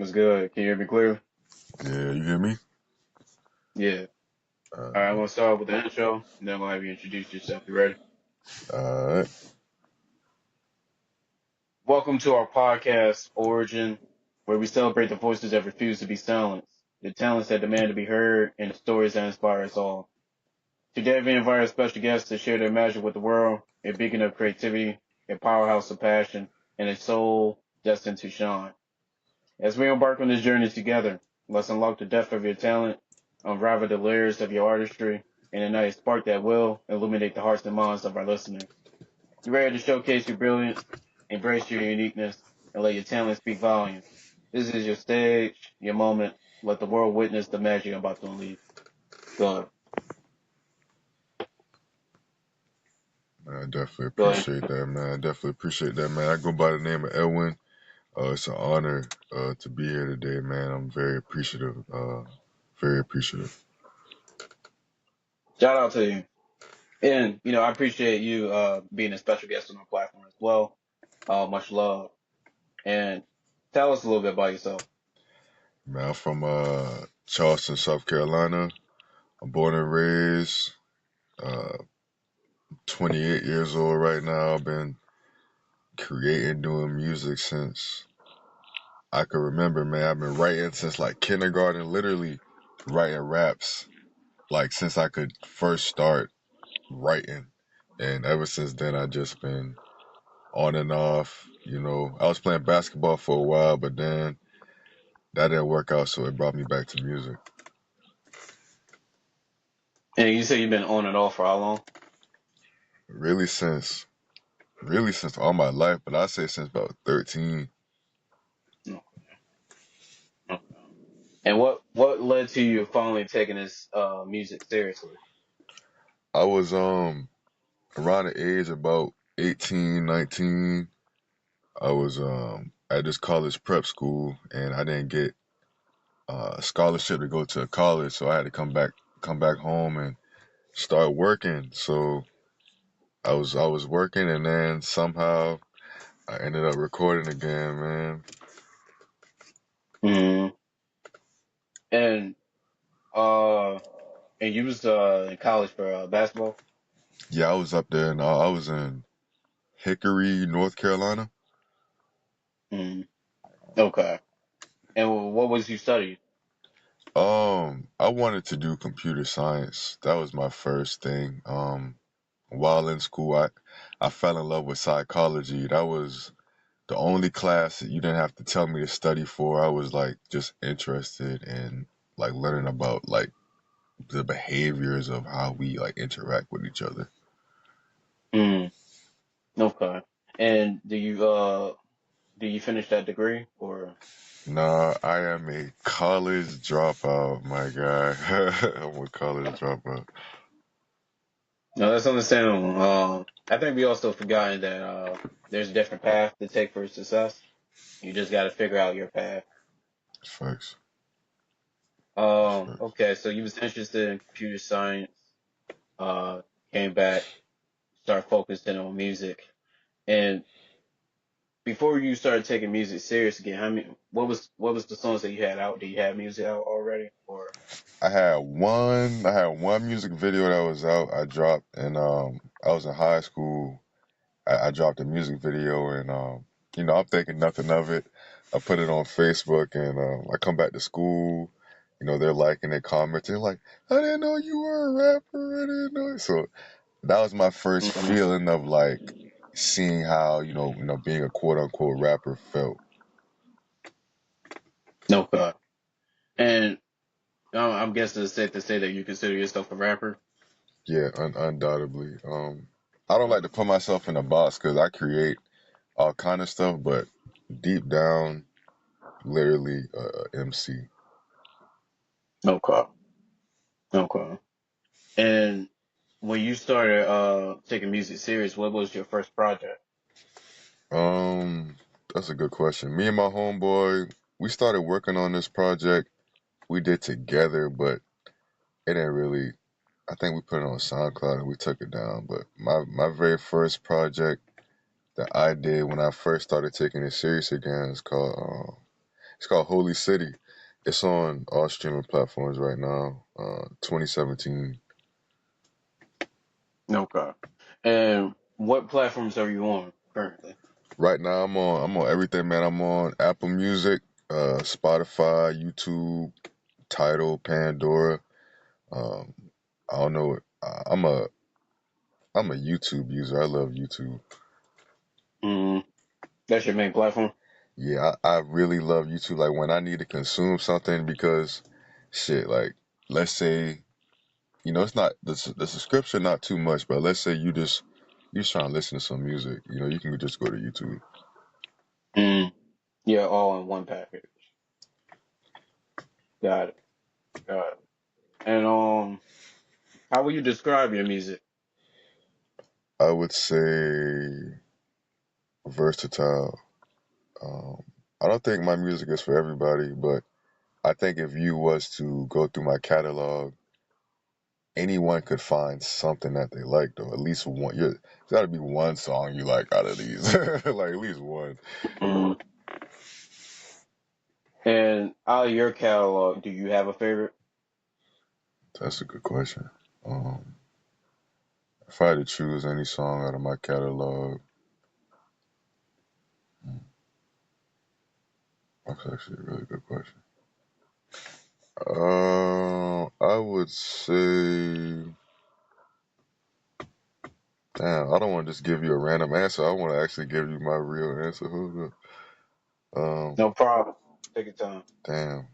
What's good? Can you hear me clearly? Yeah, you hear me? Yeah. All right, I'm Uh, gonna start with the intro, and then I'm gonna have you introduce yourself. You ready? alright. Welcome to our podcast, Origin, where we celebrate the voices that refuse to be silenced, the talents that demand to be heard, and the stories that inspire us all. Today, we invite our special guests to share their magic with the world, a beacon of creativity, a powerhouse of passion, and a soul destined to shine. As we embark on this journey together, let's unlock the depth of your talent, unravel the layers of your artistry, and ignite a spark that will illuminate the hearts and minds of our listeners. You ready to showcase your brilliance, embrace your uniqueness, and let your talent speak volumes? This is your stage, your moment. Let the world witness the magic I'm about to unleash. Go ahead. Man, I definitely Go ahead. appreciate that, man. I definitely appreciate that, man. I go by the name of EDWN. It's an honor to be here today, man. I'm very appreciative. Very appreciative. Shout out to you. And, I appreciate you being a special guest on our platform as well. Much love. And tell us a little bit about yourself. Man, I'm from Charleston, South Carolina. I'm born and raised. Uh, 28 years old right now. I've been creating, doing music since I can remember, man. I've been writing since like kindergarten, literally writing raps, like since I could first start writing. And ever since then, I just been on and off. I was playing basketball for a while, but then that didn't work out, so it brought me back to music. And you say you've been on and off for how long? Really since, really since all my life, but I say since about 13. No. Okay. And what led to you finally taking this music seriously? I was around the age about 18, 19. I was at this college prep school, and I didn't get a scholarship to go to college, so I had to come back home and start working. So I was working, and then somehow I ended up recording again, man. Mm. And uh and you was in college for basketball? Yeah, I was up there, and I was in Hickory, North Carolina. Mm. Okay. And what was you studying? I wanted to do computer science. That was my first thing. While in school, I fell in love with psychology. That was the only class that you didn't have to tell me to study for. I was like just interested in like learning about like the behaviors of how we like interact with each other. Mm. Okay. And do you finish that degree or? Nah, I am a college dropout, my guy. I'm a college dropout. No, that's understandable. I think we also forgotten that there's a different path to take for success. You just got to figure out your path. Facts. Facts. Okay, so you was interested in computer science, uh, came back, started focusing on music. And before you started taking music serious again, what was the songs that you had out? Did you have music out already? Or I had one music video that was out. I dropped, and I was in high school. I dropped a music video, and I'm thinking nothing of it. I put it on Facebook, and I come back to school. They're liking it, commenting, like, I didn't know you were a rapper. I didn't know. So that was my first Mhm. feeling of like seeing how being a quote unquote rapper felt. Okay. And I'm guessing it's safe to say that you consider yourself a rapper. Yeah, undoubtedly. I don't like to put myself in a box because I create all kind of stuff, but deep down, literally, MC. Okay. Okay. And when you started taking music serious, what was your first project? Um, that's a good question. Me and my homeboy, we started working on this project. We did together, but it didn't really. I think we put it on SoundCloud and we took it down. But my very first project that I did when I first started taking it serious again is called It's called Holy City. It's on all streaming platforms right now. 2017. Okay. And what platforms are you on currently? Right now, I'm on everything, man. I'm on Apple Music, Spotify, YouTube, Tidal, Pandora. Um, I don't know. I'm a YouTube user. I love YouTube. Mm, that's your main platform? Yeah, I really love YouTube. Like when I need to consume something because shit, like let's say, it's not the subscription not too much, but let's say you just trying to listen to some music, you can just go to YouTube. Mm, yeah, all in one package. Got it. Got it. And how would you describe your music? I would say versatile. Um, I don't think my music is for everybody, but I think if you was to go through my catalog, anyone could find something that they like, though. At least one. There's got to be one song you like out of these, like at least one. Mm. And out of your catalog, do you have a favorite? That's a good question. Um, if I had to choose any song out of my catalog, that's actually a really good question. I would say, damn, I don't want to just give you a random answer. I want to actually give you my real answer. Hold up. No problem. Take your time. Damn,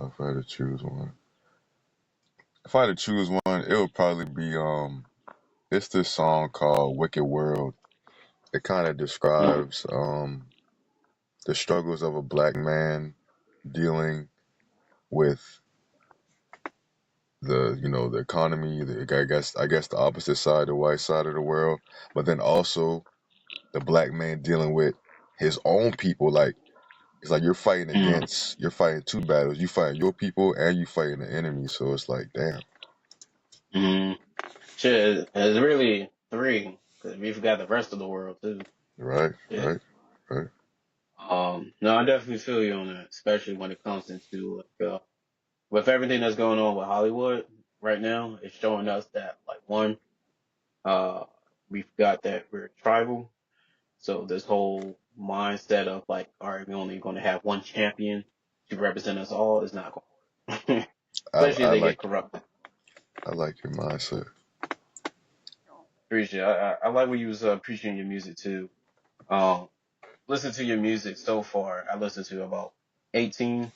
if I had to choose one. If I had to choose one, it would probably be it's this song called Wicked World. It kind of Mm, describes the struggles of a black man dealing with the economy, I guess the opposite side, the white side of the world, but then also the black man dealing with his own people. Like it's like mm, you're fighting two battles. You fighting your people and you fighting the enemy. So it's like, damn. mm. Shit, it's really three, because we forgot the rest of the world too. Right, Yeah. right, right. No, I definitely feel you on that, especially when it comes into with everything that's going on with Hollywood right now. It's showing us that like one, uh, we forgot that we're tribal. So this whole mindset of like, all right, we're only going to have one champion to represent us all is not going to work. I, Especially if I they get like corrupted. I like your mindset. Appreciate. I like when you was appreciating your music too. Um, listen to your music so far. I listened to about 18,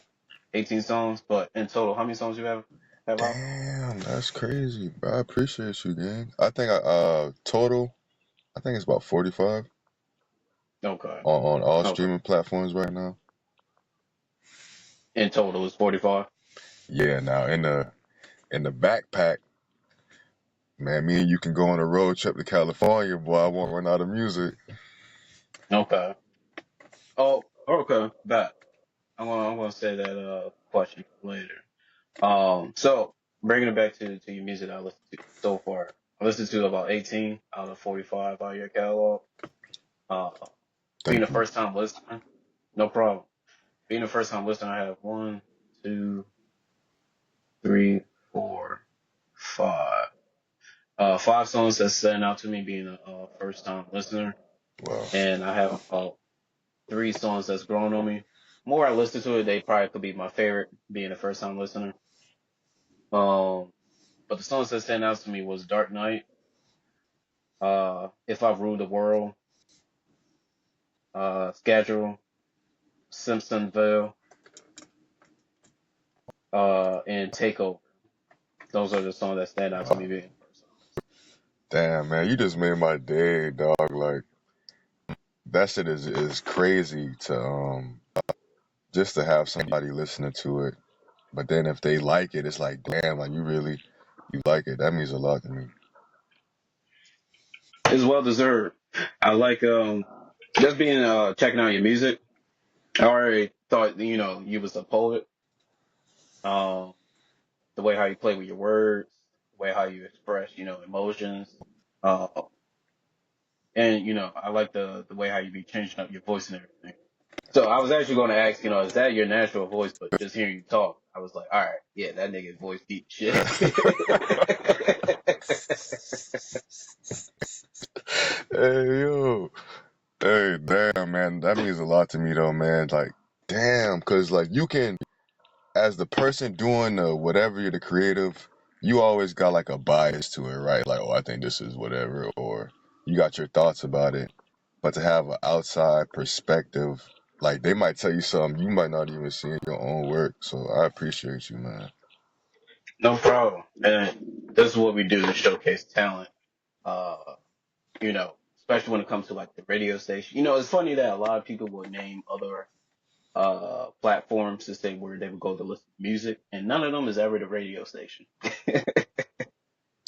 18 songs, but in total, how many songs you have out? Damn, that's crazy. Bro. I appreciate you, gang. I think total, I think it's about 45 Okay, on all okay. streaming platforms right now. In total, it's 45. Yeah, now in the backpack, man, me and you can go on a road trip to California, boy. I won't run out of music. Okay. Oh, okay. Bet. I'm gonna say that question later. So bringing it back to your music I listened to so far. I listened to about 18 out of 45 out of your catalog. Uh, being a Thank you. first time listener, no problem. Being a first time listener, I have one, two, three, four, five. Five songs that stand out to me being a first time listener, Wow. and I have about three songs that's grown on me. More I listen to it, they probably could be my favorite being a first time listener. Um, but the songs that stand out to me was Dark Knight, If I've Ruled the World, Schedule, Simpsonville, and Takeover. Those are the songs that stand out to me Wow. being first time Damn, man, you just made my day, dog. Like that shit is crazy to just to have somebody listening to it. But then if they like it, it's like, damn, like you like it. That means a lot to me. listener. It's well deserved. I like just being checking out your music. I already thought you was a poet. Um, the way how you play with your words, the way how you express emotions. Uh, and I like the way how you be changing up your voice and everything. So I was actually going to ask, is that your natural voice? But just hearing you talk, I was like, all right, yeah, that nigga's voice deep shit. Hey yo, hey damn man, that means a lot to me though, man. Like damn, cause like you can, as the person doing the whatever, you're the creative, you always got like a bias to it, right? Like, oh, I think this is whatever, or you got your thoughts about it. But to have an outside perspective, like they might tell you something you might not even see in your own work. So I appreciate you, man. No problem. And this is what we do to showcase talent. Uh, especially when it comes to like the radio station. It's funny that a lot of people will name other platforms to say where they would go to listen to music, and none of them is ever the radio station.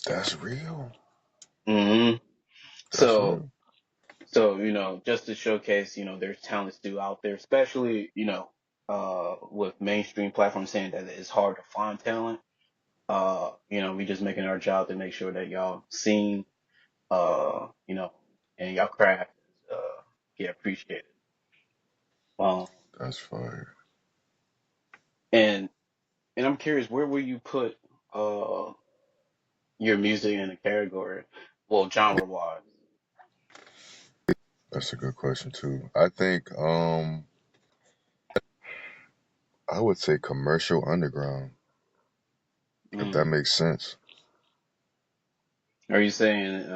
That's real. hmm That's So, real. just to showcase, there's talent still out there, especially, with mainstream platforms saying that it's hard to find talent. We just making our job to make sure that y'all seen, you know, and y'all craft is, get appreciated. Um, That's fire. and I'm curious, where will you put uh your music in a category? Well, genre wise. That's a good question too. I think I would say commercial underground, if that Mm. makes sense. Are you saying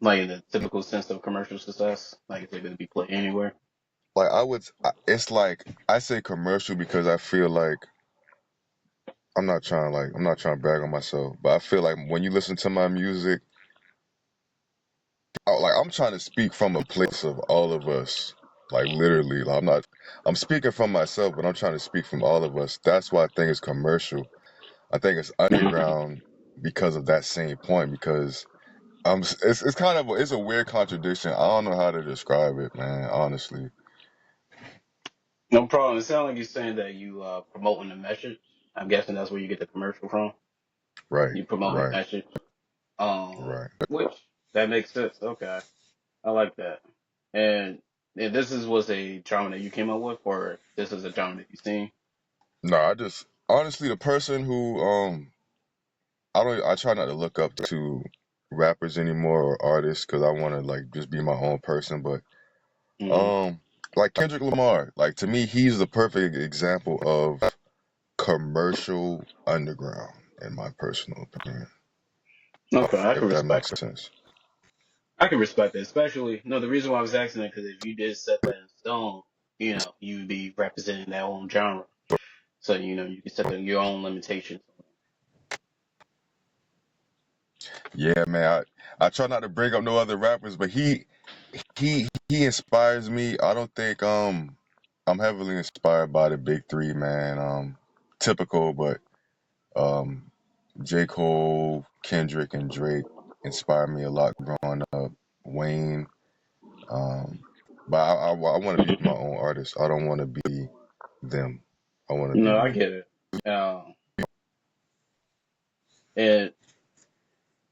like in the typical sense of commercial success, like it's able to be played anywhere? Like it's like I say commercial because I feel like I'm not trying to brag on myself, but I feel like when you listen to my music, like I'm trying to speak from a place of all of us. Like literally, like, I'm speaking from myself, but I'm trying to speak from all of us. That's why I think it's commercial. I think it's Mhm. underground because of that same point. Because it's kind of it's a weird contradiction. I don't know how to describe it, man. Honestly, No problem. It sounds like you're saying that you promoting the message. I'm guessing that's where you get the commercial from. right, You promoting the right, message. right. Which that makes sense. Okay, I like that. And this was a genre that you came up with, or this is a genre that you seen? No, I just honestly the person who I try not to look up to rappers anymore or artists because I want to like just be my own person. But Mm. um, like Kendrick Lamar, like to me, he's the perfect example of commercial underground, in my personal opinion. Okay, I can If that respect makes that. sense. I can respect that, especially no. The reason why I was asking that because if you did set that in stone, you would be representing that own genre. So you can set your own limitations. Yeah, man. I try not to bring up no other rappers, but he inspires me. I don't think I'm heavily inspired by the big three, man. Typical, but um J. Cole, Kendrick, and Drake inspired me a lot growing up. Wayne, um, but I want to be my own artist. I don't want to be them. I want to be No, I me. get it. And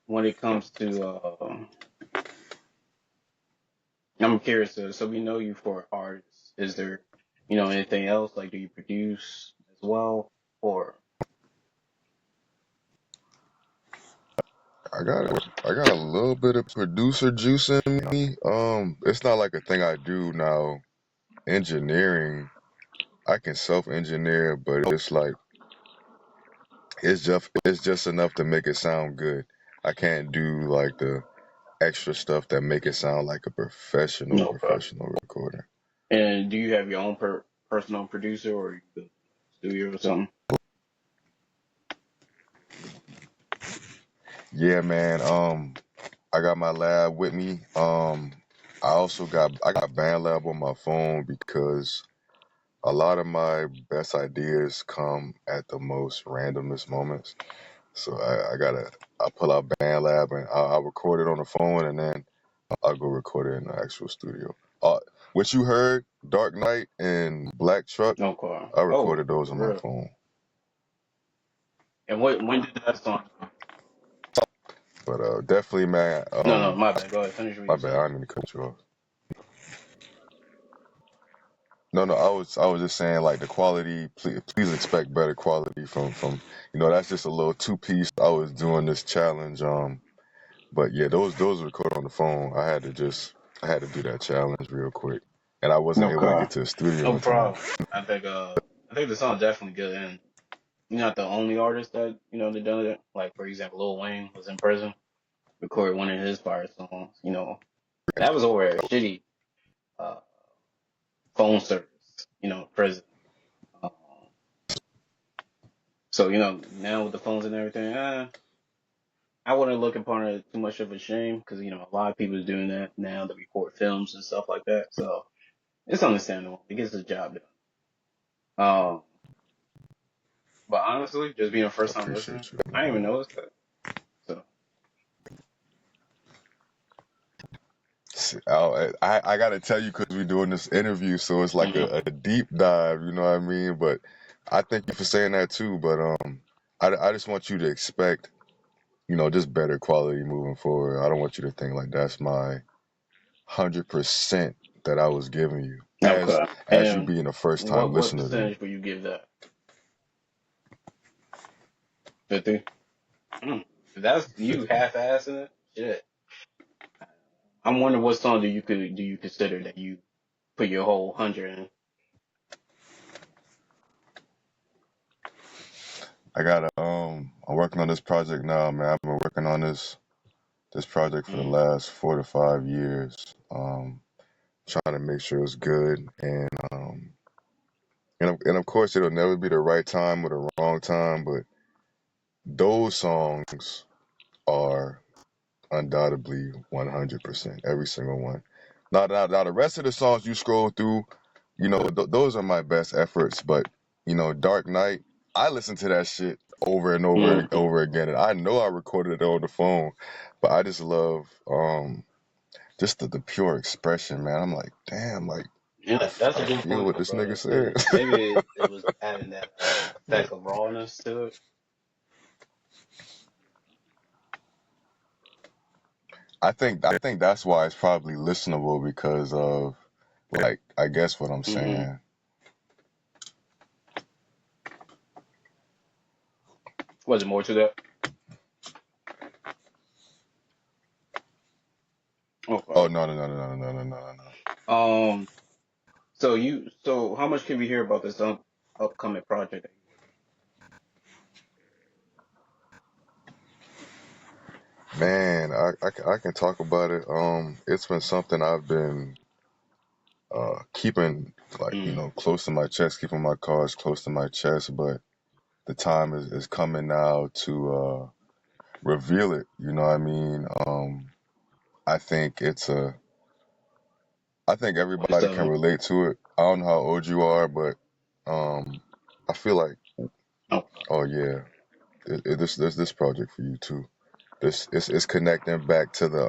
when it comes to, I'm curious. So we know you for artists. Is there, anything else? Like, do you produce as well, or I got a little bit of producer juice in me. It's not like a thing I do now. Engineering, I can self-engineer, but it's like it's just enough to make it sound good. I can't do like the extra stuff that make it sound like a no? Okay. professional recording. And do you have your own personal producer, or you go to a studio or something? Yeah, man. I got my lab with me. I got band lab on my phone because a lot of my best ideas come at the most randomest moments. So I pull out band lab and I'll record it on the phone and then I'll go record it in the actual studio. What you heard, Dark Knight and Black Truck, Okay. I Oh, recorded those for on my real. phone. And when did that song? But definitely, man. No, no, my bad. Go ahead. Finish what My you bad. I saying. didn't mean to cut you off. No, I was just saying like the quality. Please expect better quality from. That's just a little two piece. I was doing this challenge. But yeah, those were recorded on the phone. I had to do that challenge real quick, and I wasn't No able to get problem. to the studio No in time. problem. I think the song's definitely good, and you're not the only artist that that done it. Like for example, Lil Wayne was in prison, recorded one of his fire songs. That was over a shitty uh, phone service. Prison. Um, so now with the phones and everything, I wouldn't look upon it too much of a shame because a lot of people are doing that now to record films and stuff like that. So it's understandable. It gets the job done. But honestly, just being a I first time listener, appreciate you. I didn't even notice that. So I gotta tell you because we're doing this interview, so it's like mhm. a deep dive. You know what I mean? But I thank you for saying that too. But I just want you to expect just better quality moving forward. I don't want you to think like that's my 100% that I was giving you as Okay. as you And being a first time what listener to me. percentage would you give that? 50? Mm. If that's you 50. half assing it, shit. I'm wondering what song do you consider that you put your whole 100 in? I'm working on this project now, man. I've been working on this project for the Mm. last 4 to 5 years. Trying to make sure it's good, and of course it'll never be the right time or the wrong time, but those songs are undoubtedly 100%, every single one. Now the rest of the songs you scroll through, those are my best efforts. But Dark Knight, I listen to that shit over and over and Mm-hmm. over again, and I know I recorded it on the phone, but I just love just the pure expression, man. I'm like, damn, like Yeah, that's a I good feel point what though, this brother. nigga Because said. maybe it was adding that But effect of rawness to it. I think that's why it's probably listenable because of like I guess what I'm Mm-hmm. saying. Was it more to that? Oh Okay. no. Um. So how much can we hear about this upcoming project that you're Man, I can talk about it. It's been something I've been keeping like working close to my chest, keeping my cards close to my chest. But the time is coming now to reveal it. You know what I mean? I think I think Mm. everybody can So, relate to it. I don't know how old you are, but um, I feel like, okay. oh yeah, this project for you too. This it's connecting back to the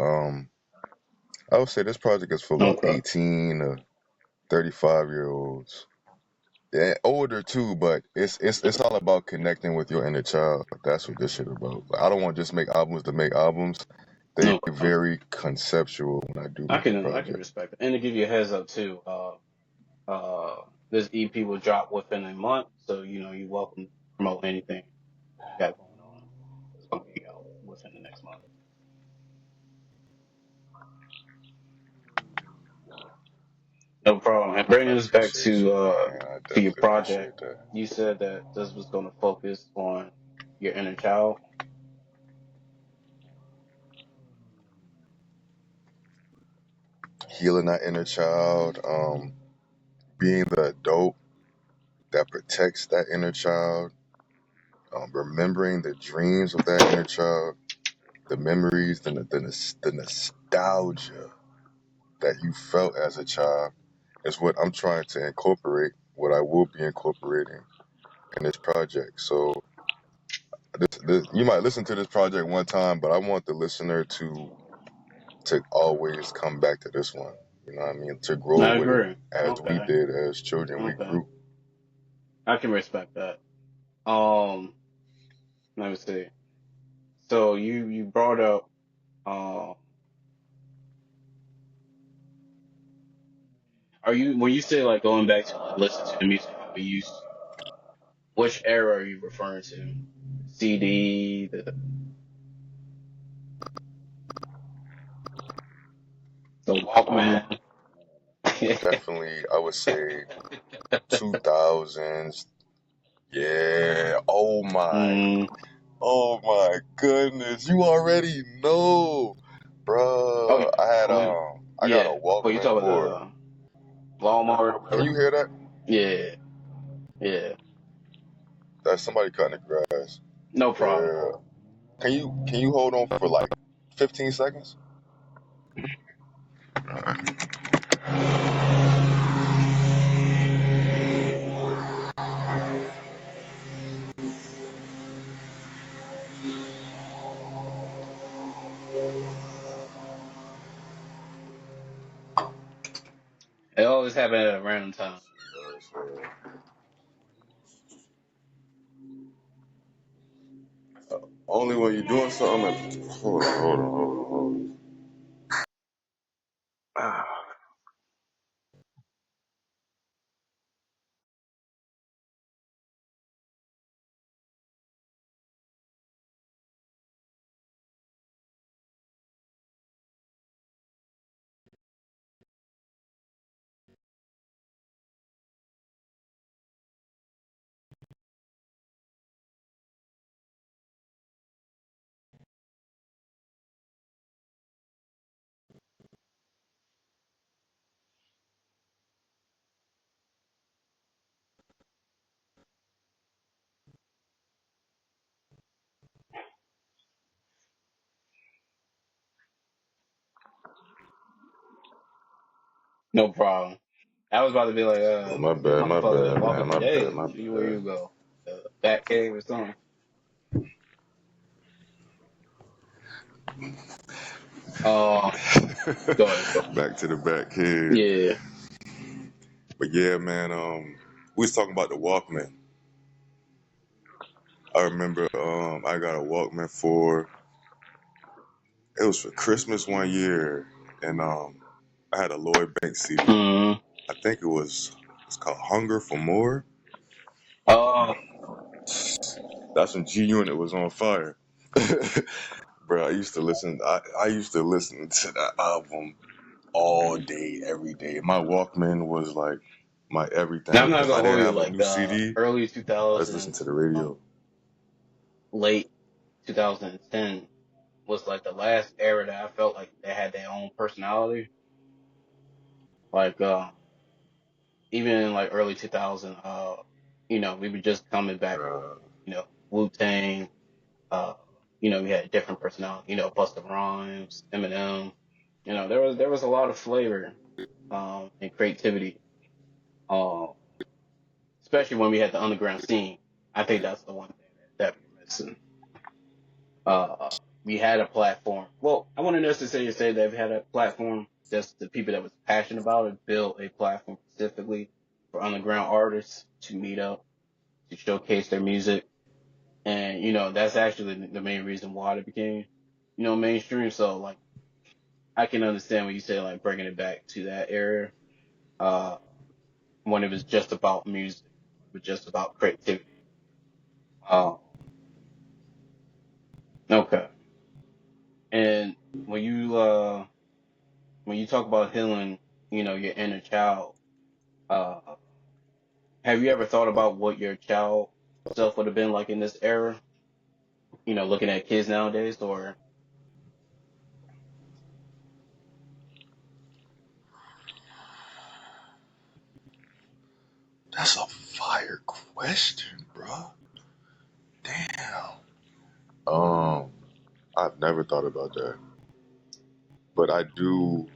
I would say this project is for like Okay. 18 to 35-year olds. Yeah, older too, but it's all about connecting with your inner child. That's what this shit about. Like, I don't want to just make albums to make albums. They Okay. very conceptual when I do make a I can project. respect it. And to give you a heads up too, this EP will drop within a month, so you're welcome to promote anything you got going on. It's gonna be out within the next month. No problem. And I bringing us back appreciate you, man. I to your definitely project, appreciate that. you said that this was gonna focus on your inner child. Healing that inner child, being the adult that protects that inner child, remembering the dreams of that inner child, the memories, the nostalgia that you felt as a child is what I'm trying to incorporate, what I will be incorporating in this project. So this you might listen to this project one time, but I want the listener to always come back to this one. You know what I mean? To grow I with it agree. as we Okay. did as children. We Okay. grew. I can respect that. Um, let me see. So you brought up um Are you when you say like going back to like listen to the music that we used to? Which era are you referring to? CD, the Walkman. Definitely, I would say 2000s. Yeah. mm, Oh my goodness. You already know, oh, you bro. Walkman? I got Yeah. a Well, you Walkman talk for. about the Walmart or Can whatever? you hear that? Yeah, yeah. That's somebody cutting the grass. No problem. Yeah. Can you hold on for like 15 seconds? It always happen at a random time. Only when you're doing something. Hold on. Ah. No problem. I was about to be like, Oh, this my motherfucker bad, walking man. for My bad, days. my Where bad. you go? Bat cave or something? Uh, go ahead. Go ahead. Back to the back here. Yeah. But yeah, man, we was talking about the Walkman. I remember I got a Walkman it was for Christmas one year, and I had a Lloyd Banks CD. Mm. I think it's called Hunger for More. Oh, That's when G Unit was on fire. Bro, I used to listen to that album all day, every day. My Walkman was like my now everything. I'm not If I gonna didn't hold you have a like new CD, early I just listened 2000s, to the radio. late 2010 was like the last era that I felt like they had their own personality. Like even in like early 2000, we were just coming back from Bruh. Wu Tang. Uh, we had different personality. Busta Rhymes, Eminem. There was a lot of flavor and creativity. Um, especially when we had the underground scene. I think that's the one thing that we're missing. Uh, we had a platform. Well, I wouldn't necessarily say they've had a platform. Just the people that was passionate about it built a platform specifically for underground artists to meet up, to showcase their music. And, that's actually the main reason why it became, mainstream. So, like, I can understand when you say, like, bringing it back to that era, uh, when it was just about music, it was just about creativity. Uh, okay. And when you talk about healing, your inner child, uh, have you ever thought about what your child self would have been like in this era? Looking at kids nowadays, or That's a fire question, bro. Damn. I've never thought about that. But I do,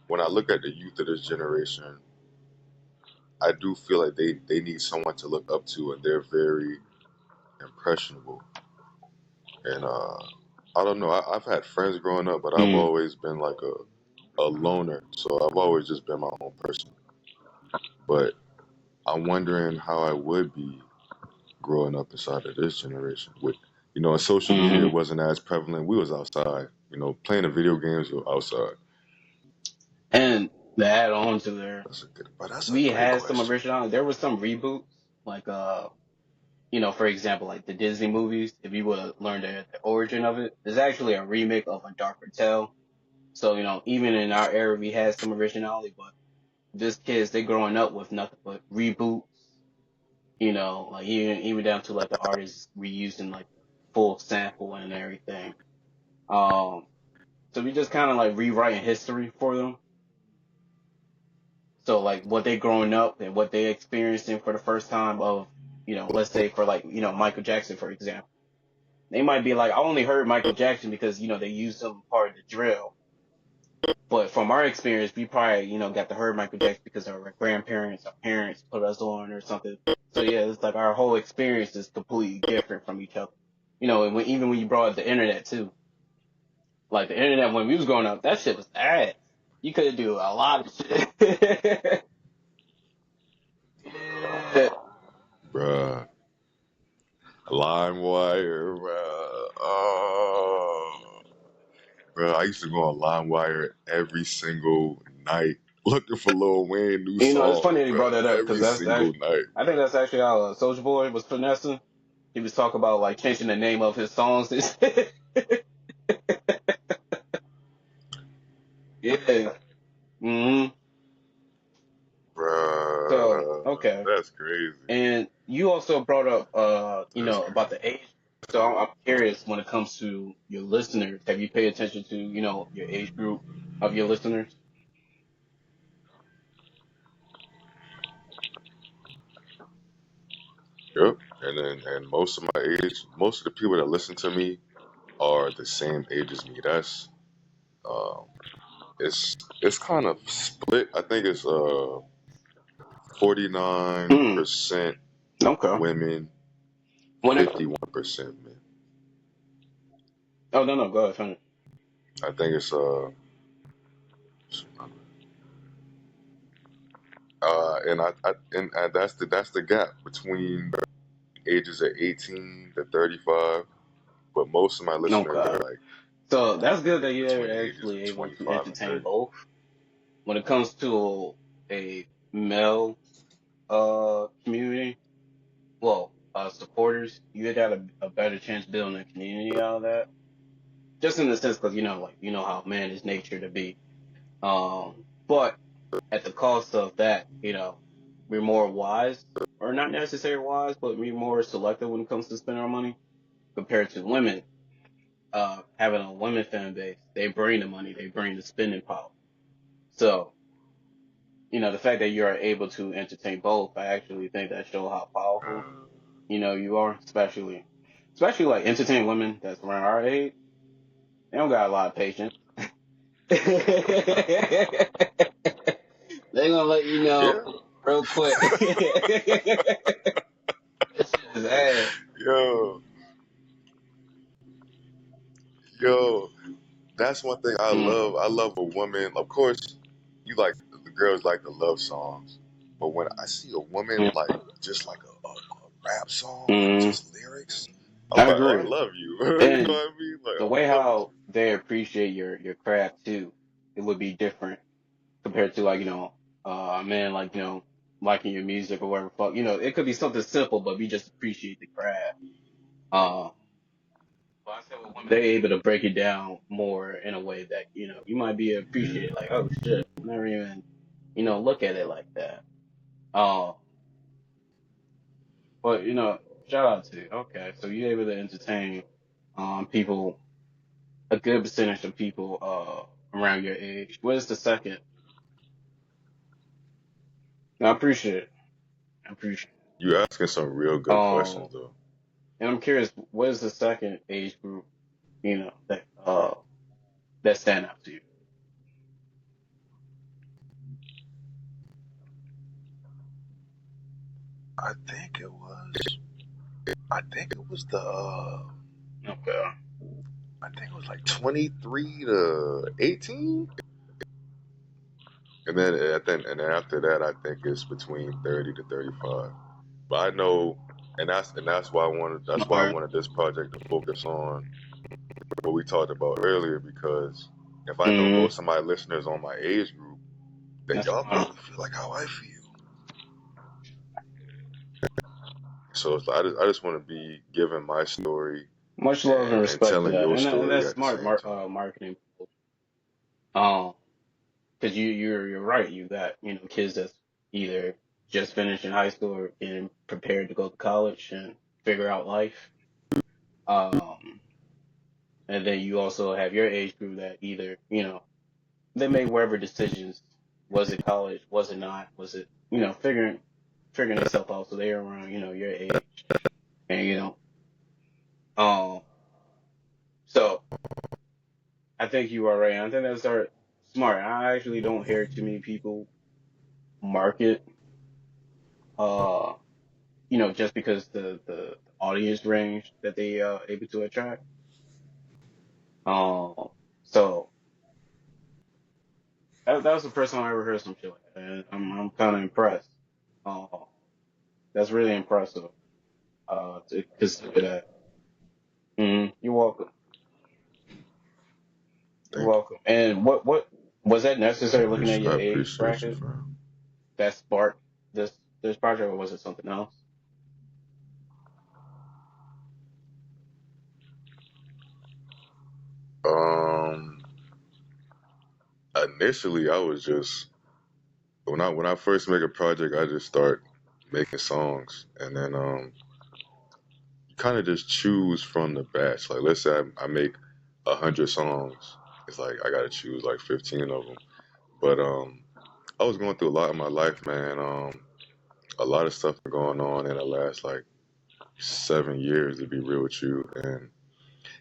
when I look at the youth of this generation, I do feel like they need someone to look up to, and they're very impressionable. And I don't know, I've had friends growing up, but I've mm, always been like a loner. So I've always just been my own person. But I'm wondering how I would be growing up inside of this generation. And social media hmm wasn't as prevalent. We was outside, playing the video games outside. to add on to there. That's a We great had some question. originality. There was some reboots, like for example, like the Disney movies. If you would have learned the origin of it, it's actually a remake of A Darker Tale. So even in our era, we had some originality, but this kids they growing up with nothing but reboots. Like even down to like the artists reusing like the full sample and everything. Um, so we just kind of like rewriting history for them. So like what they growing up and what they experiencing for the first time of, let's say for like, Michael Jackson, for example. They might be like, I only heard Michael Jackson because, they used him part of the drill. But from our experience, we probably, got to hear Michael Jackson because our grandparents, our parents put us on or something. So yeah, it's like our whole experience is completely different from each other. And even when you brought up the internet too, like the internet when we was growing up, that shit was ass. You could do a lot of shit. Yeah. Bruh. LimeWire, bruh. Oh. Bruh, I used to go on LimeWire every single night looking for Lil Wayne new It's songs, funny that you brought bruh. that up because Every that's single actually, night. I think that's actually how Soulja Boy was finessing. He was talking about like changing the name of his songs. Yeah. hmm So Bruh. okay, That's crazy. and you also brought up That's about crazy. the age. So I'm curious when it comes to your listeners. Have you paid attention to your age group of your listeners? Yep. And most of my age, most of the people that listen to me are the same age as me. That's um it's kind of split. I think it's Mm, 49% okay. women, When it, 51% men. oh no, go ahead. Finish. I think it's and that's the gap between ages of 18 to 35. But most of my listeners Okay. are like So that's good that between you're the ages actually of able to 25 and entertain 30. both. When it comes to a male community, well, supporters, you got a better chance building a community out of that. Just in the sense, because like how man is nature to be. But at the cost of that, we're more wise, or not necessarily wise, but we're more selective when it comes to spending our money compared to women. Having a women fan base, they bring the money, they bring the spending power. So, the fact that you are able to entertain both, I actually think that show how powerful, you are, especially like entertain women that's around our age. They don't got a lot of patience. They gonna let you know Yeah, real quick. This shit is ass. yo, yo, that's one thing I Mm, love. I love a woman. Of course, you like the girls like the love songs, but when I see a woman mm, like just like a rap song with mm. just lyrics, I'm I like, oh, I agree. love you. You know And what I mean? Like, the oh, way I love how they appreciate your craft too, it would be different compared to like, a man like, liking your music or whatever fuck. It could be something simple, but we just appreciate the craft. Uh, but I said with women, they're able to break it down more in a way that, you might be appreciated. Like, oh shit, never even, look at it like that. Uh, but shout out to you. Okay, so you're able to entertain people, a good percentage of people around your age. What is the second? I appreciate it. I appreciate you. You asking some real it. good questions though. And I'm curious, what is the second age group, that stand out to you? I think it was. I think it was the. Okay. I think it was like 23 to 18, and then after that, I think it's between 30 to 35. But I know, and that's why I wanted All right. this project to focus on what we talked about earlier because if I know Mm-hmm. most of my listeners on my age group, that That's y'all fine. probably feel like how I feel. So it's like, I just want to be giving my story Much love and and respect for telling that, your and story that's at the smart same time. marketing. Um, because you're right. You got kids that's either just finishing high school or getting prepared to go to college and figure out life. Um, and then you also have your age group that either they made whatever decisions. Was it college? Was it not? Was it figuring themselves out? So they're around your age, and um. So I think you are right. I think that's smart. I actually don't hear too many people market, uh, just because the audience range that they able to attract. Um, so that was the first time I ever heard some shit like that, and I'm kind of impressed. Uh, that's really impressive. To consider that. You're welcome. You're Thank you. welcome. And what was that necessary? Looking at I your age appreciate you, bracket fam. that sparked this project, or was it something else? Um, Initially, I was just when I first make a project, I just start making songs, and then you kind of just choose from the batch. Like, let's say I make 100 songs, it's like I gotta choose like 15 of them. But I was going through a lot in my life, man. A lot of stuff going on in the last like 7 years, to be real with you, and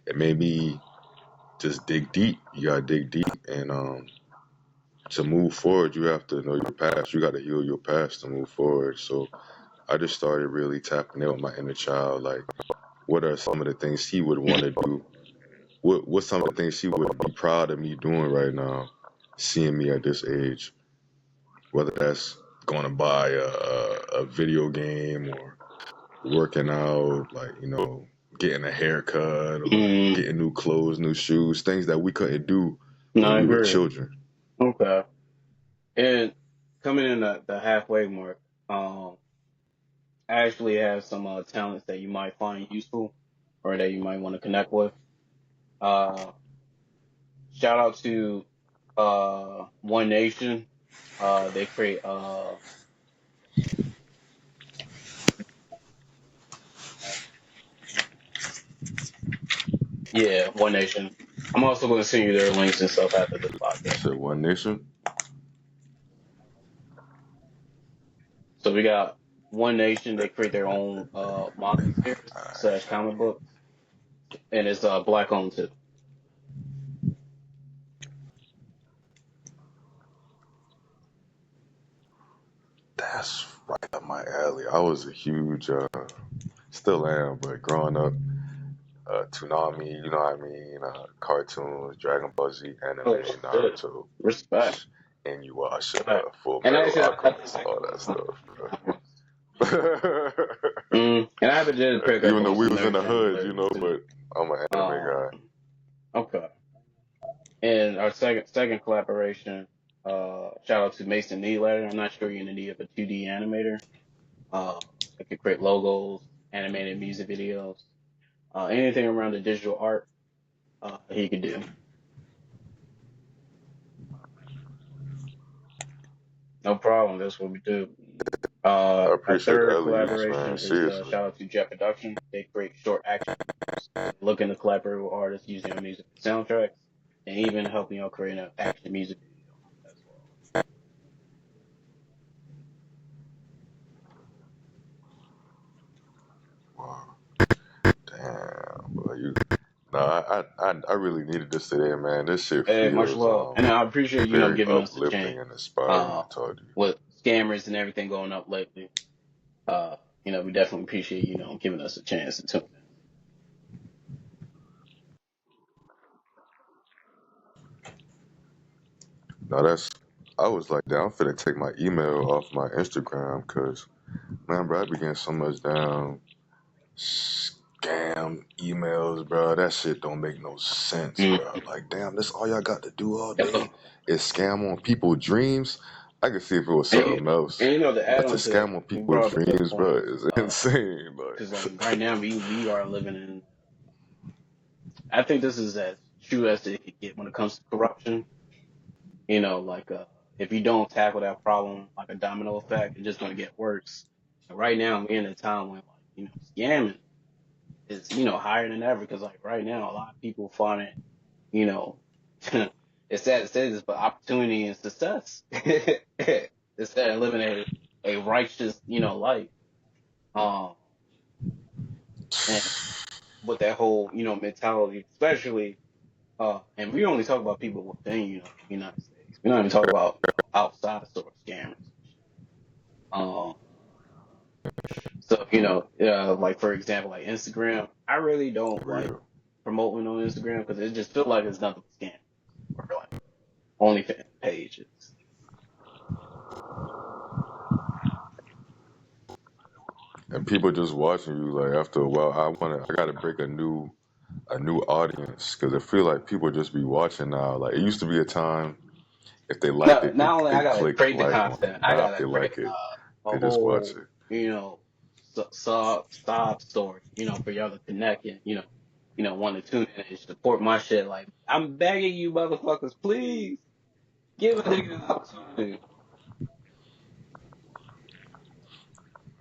it made me just dig deep. You gotta dig deep, and to move forward, you have to know your past. You got to heal your past to move forward. So I just started really tapping in with my inner child. Like, what are some of the things he would want to do? What's some of the things he would be proud of me doing right now, seeing me at this age? Whether that's going to buy a video game or working out, like getting a haircut or Mm, getting new clothes, new shoes, things that we couldn't do no, when I we were agree. children. Okay. And coming in the halfway mark, um, I actually have some talents that you might find useful or that you might want to connect with. Uh, Shout out to One Nation. They create yeah, One Nation. I'm also going to send you their links and stuff after this You podcast. said One Nation. So we got One Nation. They create their own manga series slash comic books, and it's black owned too. That's right up my alley. I was a huge, still am, but growing up, Toonami, you know what I mean, cartoons, Dragon Ball Z, anime, Oh shit! Naruto, Respect. Inuyasha, Respect. Full And Metal actually, I have to Alchemist, say, all that stuff, bro. and I have to just pick up Even though on we some was in Nurse the Journey hood, lyrics too. but I'm an anime Um, guy. okay. And our second collaboration, shout out to Mason Needletter. I'm not sure you're in need of a 2D animator. Uh, that could create logos, animated music videos, anything around the digital art, he could do. No problem. That's what we do. I Our appreciate the third LEs, man. collaboration is Seriously. shout out to Jet Production. They create short action films, looking to collaborate with artists using our music for soundtracks, and even helping out create an action music video as well. Wow. Damn, boy, you. No, I really needed this today, man. This shit Hey, much feels love, and I appreciate very giving us a uplifting chance. and inspiring Uh, to talk to you. with scammers and everything going up lately, we definitely appreciate giving us a chance to tune Now that's I was like, damn, I'm finna take my email off my Instagram because man, bro, I be getting so much damn scam emails, bro. That shit don't make no sense, in. bro. Like, damn, that's all y'all got to do all Hello. day is scam on people's dreams. I could see if it was And, something else, and you know, to add but to on to scam on you people's brought up a good dreams, bro, point, is insane. because Like, right now we are living in. I think this is as true as it could get when it comes to corruption. You know, like if you don't tackle that problem like a domino effect, it's just gonna get worse. And right now we're in a time when like scamming is higher than ever because like right now a lot of people find it you know it's sad to say this, but opportunity and success instead of living a righteous life. Um, and with that whole mentality, especially and we only talk about people within the United States. We don't even talk about outside source scammers and shit. So like for example, like Instagram, I really don't like real. promoting on Instagram because it just feels like it's nothing but scam or like OnlyFans pages. And people just watching you. Like after a while, I gotta break a new audience because I feel like people just be watching now. Like it used to be a time if they liked No, it, not only they I gotta click create the like on it. content, I Now if gotta they create like it, a they just watch whole it. sob story for y'all to connect and want to tune in and support my shit. Like I'm begging you, motherfuckers, please give a nigga an opportunity.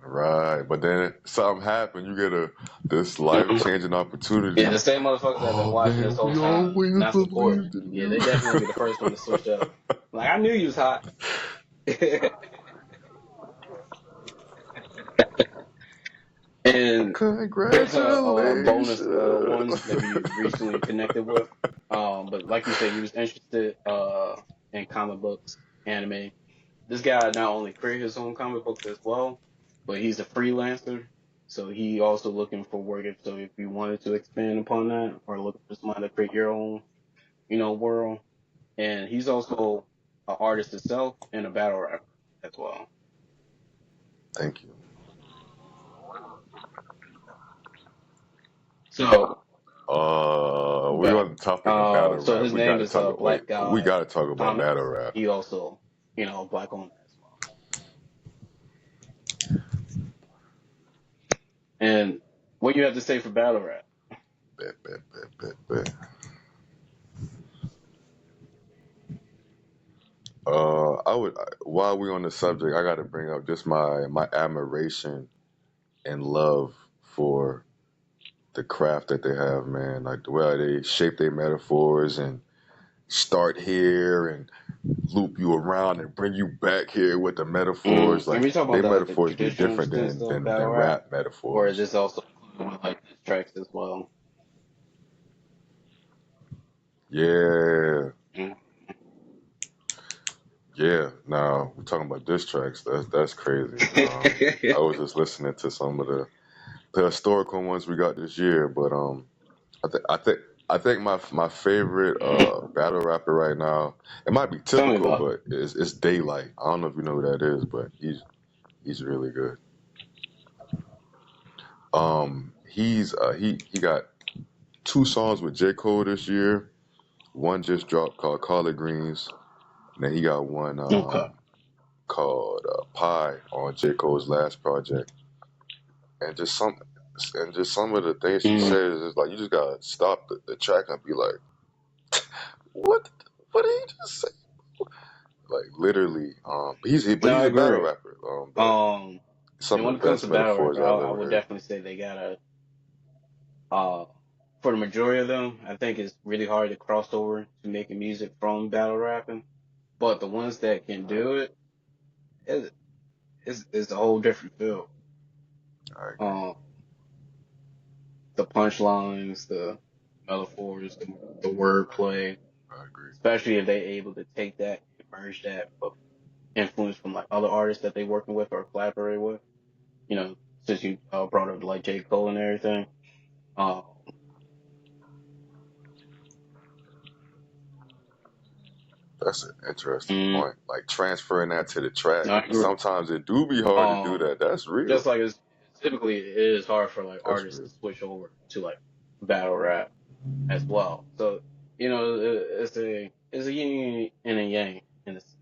Right, but then something happened. You get this life changing Yeah, opportunity. the same motherfuckers that have been Oh watching this man, whole we time, always not supporting. believed in Yeah, they you. definitely be the first one to switch up. Like I knew you was hot. And there's a bonus one Congratulations. that we recently connected with. But like you said, you was interested in comic books, anime. This guy not only created his own comic books as well, but he's a freelancer. So he also looking for work. If you wanted to expand upon that, or looking for someone to create your own, world. And he's also an artist himself and a battle rapper as well. Thank you. So, We're but on the topic of battle so rap. his name is Black We Guy gotta talk about Comics. battle rap. He also, black owned as well. And what you have to say for battle rap? Bet, bet, bet, bet, bet. While we on the subject, I gotta bring up just my admiration and love for the craft that they have, man. Like the way they shape their metaphors and start here and loop you around and bring you back here with the metaphors. And Like we talk their about the metaphors be traditional different sense of than battle rap, rap or is metaphors. this also included with like diss tracks as well? Yeah, Mm. yeah. Now we're talking about diss tracks. That's crazy. I was just listening to some of the historical ones we got this year, but I think I think I think my favorite battle rapper right now. It might be Tell me typical, about but it's Daylight. I don't know if you know who that is, but he's really good. He got two songs with J Cole this year. One just dropped called Collard Greens, and then he got one it. Okay. called Pie on J Cole's last project. And just some of the things he Mm. says is like you just gotta stop the track and be like, what what did he just say? Like literally, but No, he's I a battle agree. rapper. But Um, some and when of it the comes to best battle rap, metaphors I've I ever would heard. definitely say they gotta uh for the majority of them, I think it's really hard to cross over to making music from battle rapping. But the ones that can do it, it it's a whole different feel. I agree. Um, the punchlines, the metaphors, the wordplay, I agree. especially if they able to take that and merge that with influence from like other artists that they working with or collaborate with. You know, since you brought up like J. Cole and everything. Um, That's an interesting mm, point. Like transferring that to the track. I agree. Sometimes it do be hard to do Um, that. That's just real. like it's typically it is hard for like That's artists to real. switch over to like battle rap as well. So it's a yin and a yang in a sense.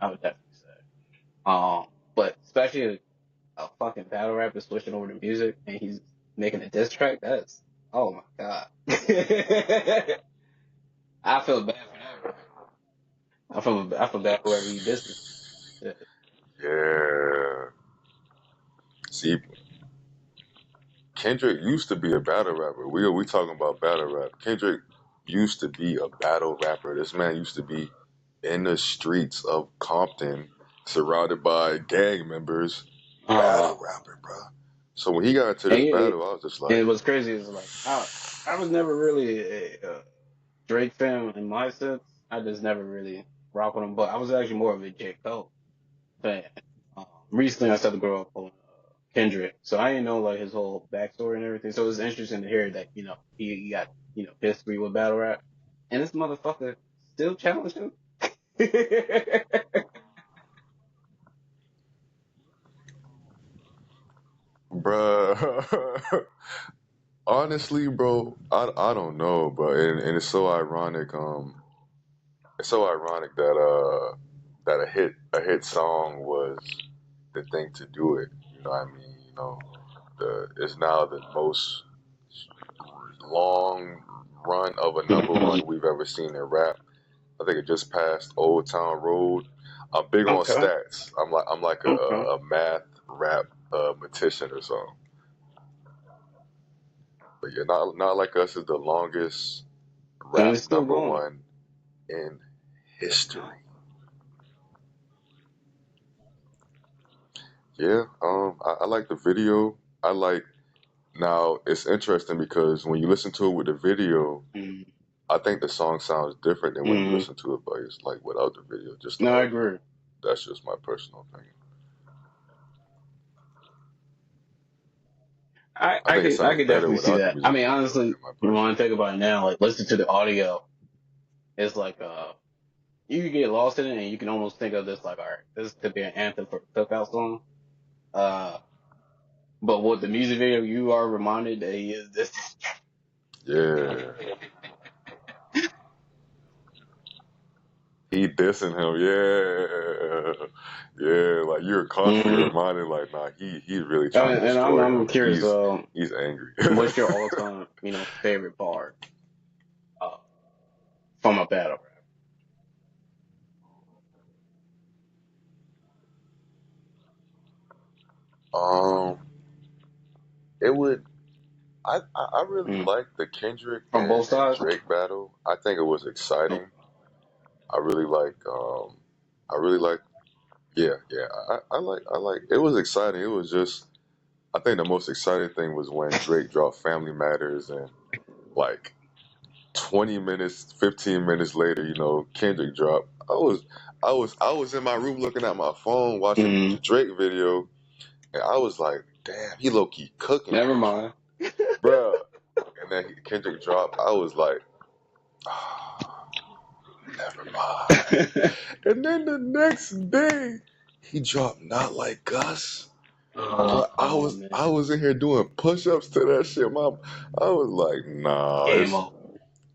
I would definitely say. But especially a fucking battle rapper switching over to music and he's making a diss track, that's, oh my god. I feel bad for that. I feel bad for whoever he dissing. Shit. Yeah. See, Kendrick used to be a battle rapper. We talking about battle rap. Kendrick used to be a battle rapper. This man used to be in the streets of Compton, surrounded by gang members, Uh, battle rapper, bro. So when he got into and, this it, battle, I was just like, and what's crazy is like, I was never really a Drake fan in my sense. I just never really rock with him, but I was actually more of a J. Cole fan. Recently I started to grow up on Kendrick, so I didn't know like his whole backstory and everything. So it was interesting to hear that he got history with battle rap, and this motherfucker still challenged him. bruh. Honestly, bro, I don't know, bro, and it's so ironic. It's so ironic that that a hit song was the thing to do it. You know what I mean? You know, it's now the most long run of a number one we've ever seen in rap. I think it just passed Old Town Road. I'm big on Okay, stats. I'm like okay, a math rap matician or something. But yeah, not like us is the longest and it's rap still number going. one in history. Yeah, I like the video. I like now it's interesting because when you listen to it with the video, Mm, I think the song sounds different than when you mm. listen to it, but it's like without the video, just the No, I audio. agree. That's just my personal opinion. I think it I sounds could better definitely see without the that. I music mean, video, honestly, in my when I personal think opinion. about it now, like listen to the audio, it's like you can get lost in it and you can almost think of this like, all right, this could be an anthem for a cookout song. Uh, but with the music video, you are reminded that he is this. Yeah, he dissing him. Yeah, yeah. Like you're constantly Mhm. reminded, like, nah, he's really trying to And destroy I'm him, and curious, he's angry. what's your all time favorite part uh, from a battle um, it would. I really rap? liked the Kendrick From both and sides? Drake battle. I think it was exciting. I really like I really like yeah. I like it was exciting. It was just I think the most exciting thing was when Drake dropped Family Matters and like 20 minutes, 15 minutes later, Kendrick dropped. I was in my room looking at my phone watching Mm, the Drake video and I was like, damn, he low key cooking on never this mind. one. Bruh. And then Kendrick dropped. I was like, never mind. And then the next day, he dropped Not Like Us. Bro, I Oh was I man, was in here doing push-ups to that shit. I was like, nah, game it's over.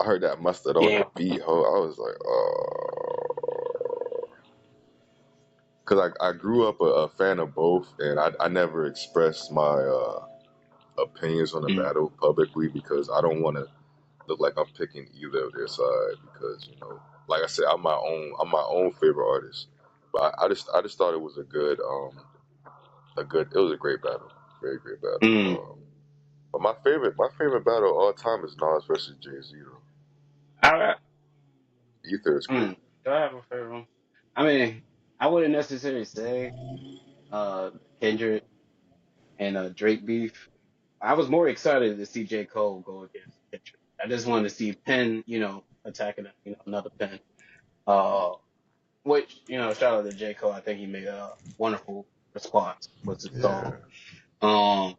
I heard that mustard on the Game. beat, ho. I was like, oh, because I grew up a fan of both, and I never expressed my opinions on the Mm, battle publicly because I don't want to look like I'm picking either of their side because like I said, I'm my own favorite artist, but I just thought it was it was a great battle, very great battle. mm. But my favorite battle of all time is Nas versus Jay Z. Though. I, Ether is great. do I have a favorite one? I mean, I wouldn't necessarily say Kendrick and Drake beef. I was more excited to see J. Cole go against Kendrick. I just wanted to see Penn, attacking another Penn. Uh, which shout out to J. Cole. I think he made a wonderful response with his song. Yeah, Um,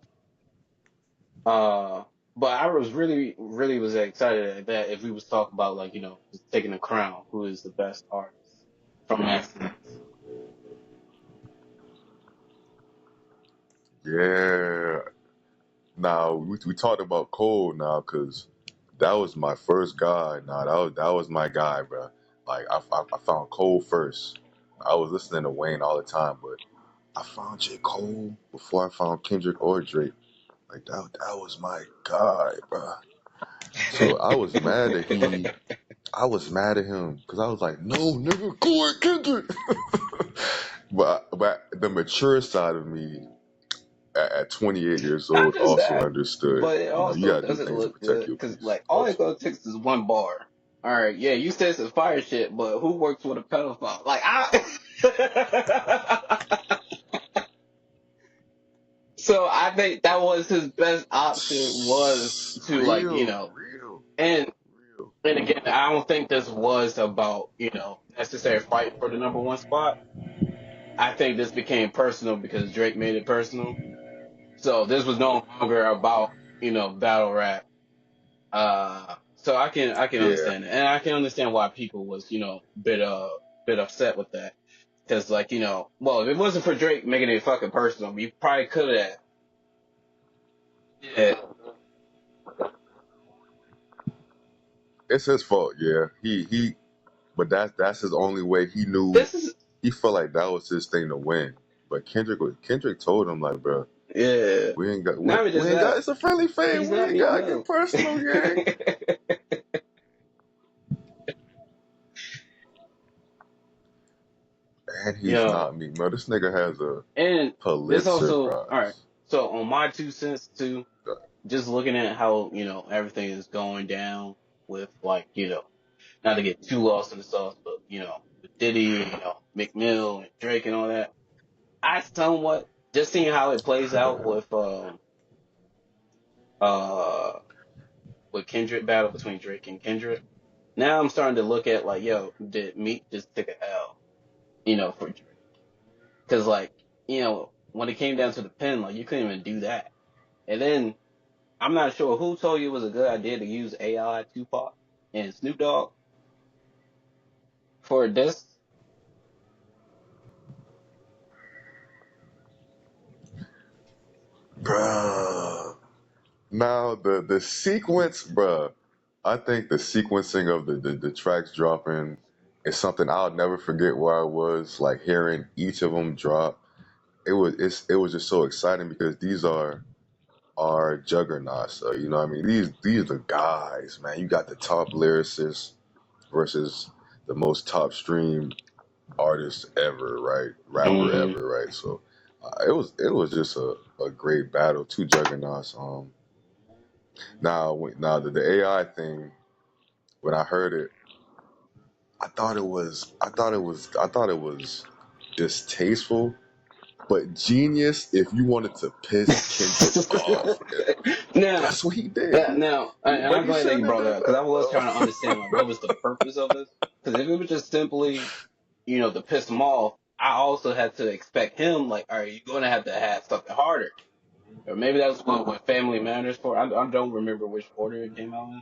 uh, but I was really, really was excited that if we was talking about like just taking the crown, who is the best artist from that sense. yeah. Now we talked about Cole now because that was my first guy. Now that was my guy, bro. Like I found Cole first. I was listening to Wayne all the time, but I found J. Cole before I found Kendrick or Drake. Like that was my guy, bro. So I was mad at him because I was like, no, nigga, go at Kendrick. but the mature side of me at 28 years Not old just also that, understood, but it you know, you also gotta do doesn't things to look protect good your because peace. like all it Also, gonna take is one bar. All right, yeah, you said some fire shit, but who works with a pedophile? Like I. So I think that was his best option was to like real, and real. and again I don't think this was about necessary fight for the number one spot. I think this became personal because Drake made it personal. So this was no longer about battle rap. So I can Yeah, understand it, and I can understand why people was bit upset with that because like well if it wasn't for Drake making it fucking personal, you probably could have. Yeah, it's his fault. Yeah, but that's his only way. He knew this is he felt like that was his thing to win. But Kendrick told him like, bro, yeah. Not even we just ain't got. that. It's a friendly fade. He's We not ain't Meek gotta get Mill. personal, gang. And he's Yo, not Meek Mill. This nigga has a and this Pulitzer also, all right. Prize. So on my 2 cents too, just looking at how everything is going down with like not to get too lost in the sauce, but with Diddy, Meek Mill and Drake and all that. I somewhat just seeing how it plays out uh with Kendrick battle between Drake and Kendrick. Now I'm starting to look at like, yo, did Meek just take a L, for Drake? Because like, when it came down to the pen, like you couldn't even do that. And then I'm not sure who told you it was a good idea to use AI Tupac and Snoop Dogg for this. Bruh. Now the sequence, bruh. I think the sequencing of the tracks dropping is something I'll never forget where I was, like hearing each of them drop. It was just so exciting because these are juggernauts. So, you know what I mean? These are the guys, man. You got the top lyricists versus the most top streamed artist ever, right? Rapper Hmm. ever, right? So it was just a great battle, two juggernauts. Now the AI thing, when I heard it, I thought it was distasteful, but genius if you wanted to piss Kendrick off. now, That's what he did. and But I'm he glad that you shouldn't have brought that did up because I that, was trying to though. understand like what was the purpose of this. Because if it was just simply, to piss him off, I also had to expect him like, all right, you're going to have something harder. Or maybe that's what Family Matters for. I don't remember which order it came out in.